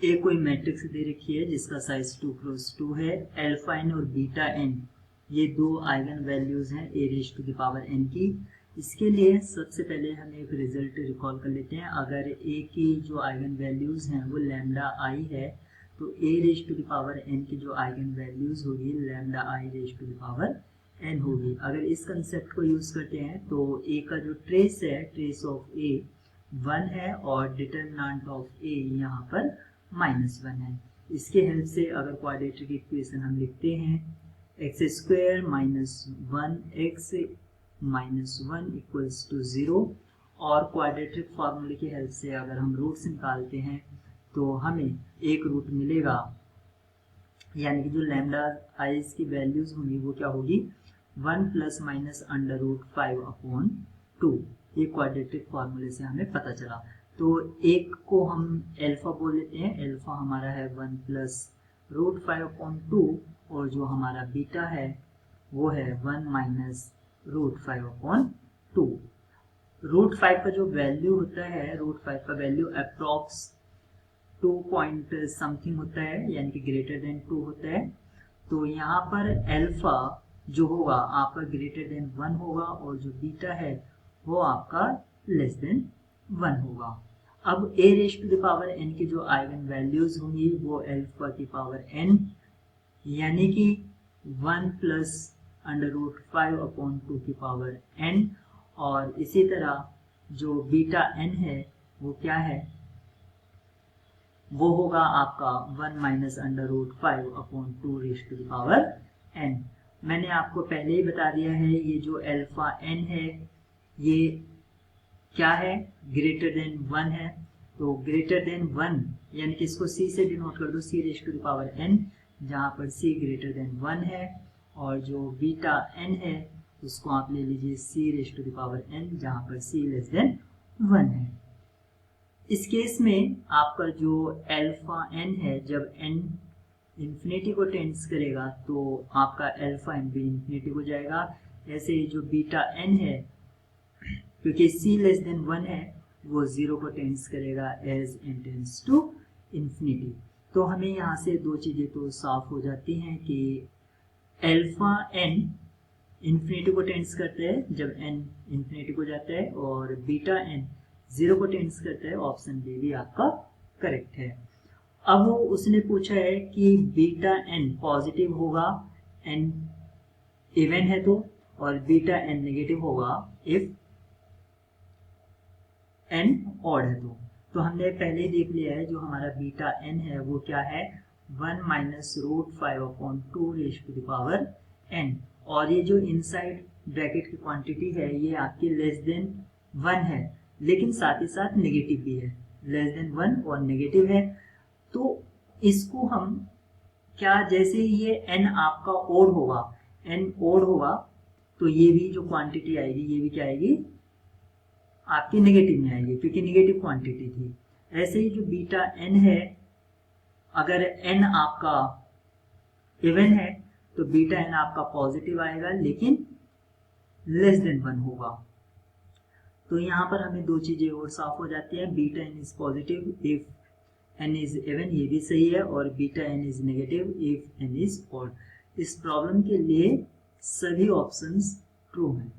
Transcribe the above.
एक कोई मैट्रिक्स दे रखी है जिसका साइज 2x2 है, अल्फा एन और बीटा एन ये दो आइगन वैल्यूज हैं A raise to the power N की। इसके लिए सबसे पहले हम एक रिजल्ट रिकॉल कर लेते हैं। अगर ए की जो आइगन वैल्यूज हैं वो लैम्डा आई है तो A raise to the power N की जो आइगन वैल्यूज होगी lambda i raise to the power N होगी। अगर इस कंसेप्ट को यूज करते हैं तो ए का जो ट्रेस है, ट्रेस ऑफ ए 1 है और डिटरमिनेंट ऑफ ए यहाँ पर -1 है। इसके हेल्प से अगर क्वाड्रेटिक इक्वेशन हम लिखते हैं X square minus 1x minus 1 equals to 0 और क्वाड्रेटिक फार्मूले की हेल्प से अगर हम रूट्स निकालते हैं तो हमें एक रूट मिलेगा, यानी कि जो लैम्डा आई की वैल्यूज होंगी वो क्या होगी 1 प्लस माइनस अंडर रूट 5/2। ये क्वाड्रेटिक फार्मूले से हमें पता चला। तो एक को हम अल्फा बोल लेते हैं, अल्फा हमारा है 1 प्लस रूट 5/2 और जो हमारा बीटा है वो है 1 माइनस रूट 5/2। रूट 5 का जो वैल्यू होता है, रूट 5 का वैल्यू अप्रॉक्स 2 पॉइंट समथिंग होता है, यानी कि ग्रेटर देन 2 होता है। तो यहाँ पर अल्फा जो होगा आपका ग्रेटर देन 1 होगा और जो बीटा है वो आपका लेस देन 1 होगा। अब A raise to the power N की जो आइगन वैल्यूज होंगी वो अल्फा की पावर एन यानी कि 1 प्लस अंडर रूट 5/2 की पावर एन, और इसी तरह जो बीटा एन है वो क्या है, वो होगा आपका 1 minus under root 5/2 raise to the power n. मैंने आपको पहले ही बता दिया है ये जो अल्फा एन है ये क्या है, ग्रेटर देन 1 है। तो ग्रेटर देन 1 यानी कि इसको सी से डिनोट कर दो, C raise to the power N, जहाँ पर सी ग्रेटर देन 1 है, और जो बीटा एन है उसको आप ले लीजिए C raise to the power N, जहाँ पर सी लेस देन 1 है। इस केस में आपका जो अल्फा एन है जब एन इंफिनिटी को टेंड्स करेगा तो आपका अल्फा एन भी इंफिनिटी हो जाएगा। ऐसे ही जो बीटा एन है क्योंकि c लेस देन 1 है वो 0 को टेंड्स करेगा as n tends to infinity. तो हमें यहाँ से दो चीज़ें तो साफ हो जाती हैं कि अल्फा n इंफिनिटी को टेंड्स करता है जब n इंफिनिटी को जाता है और बीटा n 0 को टेंड्स करता है। ऑप्शन बी भी आपका करेक्ट है। अब वो उसने पूछा है कि बीटा n पॉजिटिव होगा n इवन है तो, और बीटा n नेगेटिव होगा इफ n ऑड है तो हमने पहले ही देख लिया है जो हमारा बीटा n है वो क्या है 1 minus root 5/2 raise to the power n, और ये जो इनसाइड ब्रैकेट की क्वांटिटी है ये आपकी लेस देन 1 है लेकिन साथ ही साथ नेगेटिव भी है, लेस देन 1 और नेगेटिव है। तो इसको हम क्या, जैसे ये n आपका ओड होगा, n ओड होगा तो ये भी जो क्वांटिटी आएगी ये भी क्या आएगी आपकी नेगेटिव में आएगी क्योंकि नेगेटिव क्वांटिटी थी। ऐसे ही जो बीटा n है अगर n आपका इवन है तो बीटा n आपका पॉजिटिव आएगा लेकिन लेस देन 1 होगा। तो यहाँ पर हमें दो चीजें और साफ हो जाती है, beta n is positive if n is even, ये भी सही है, और beta n is negative if n is odd. इस प्रॉब्लम के लिए सभी ऑप्शंस ट्रू हैं।